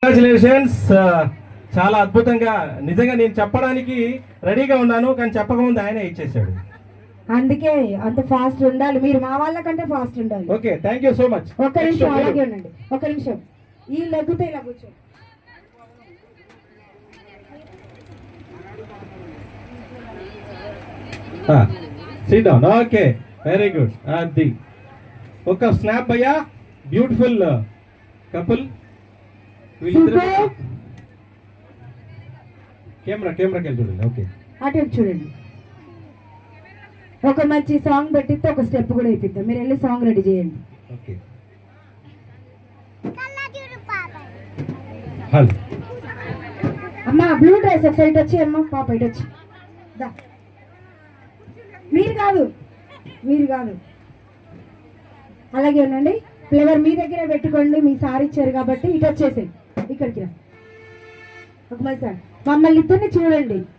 Congratulations. చాలా అద్భుతంగా, నిజంగా నేను చెప్పడానికి రెడీగా ఉన్నాను కానీ చెప్పకముందు ఆయన ఇచ్చేసాడు. అందుకే అంత ఫాస్ట్ ఉండాలి, మీరు మా వాళ్ళకంటే ఫాస్ట్ ఉండాలి. Okay, thank you so much. ఒక్క నిమిషం అలాగే ఉండండి, ఒక్క నిమిషం. ఈ లెగ్గుతో ఇలా కూర్చో. SIT down. Okay, very good. అది ఒక స్నాప్ భయ్యా, బ్యూటిఫుల్ కపుల్. కెమెరాకి వెళ్ళి చూడండి. ఓకే, అటు చూడండి. ఒక మంచి సాంగ్ పెట్టిస్తే ఒక స్టెప్ కూడా అయిపోద్దాం. మీరు వెళ్ళి సాంగ్ రెడీ చేయండి. ఓకే, హలో అమ్మా, బ్లూ డ్రెస్ ఒక సైడ్ వచ్చి, అమ్మ పాప ఇటు వచ్చి. మీరు కాదు అలాగే ఉండండి. ఫ్లేవర్ మీ దగ్గర పెట్టుకోండి, మీ సార్ ఇచ్చారు కాబట్టి ఇటు వచ్చేసి ఇక్కడికి రా. ఒక మంచి సార్ మమ్మల్ని ఇద్దరిని చూడండి.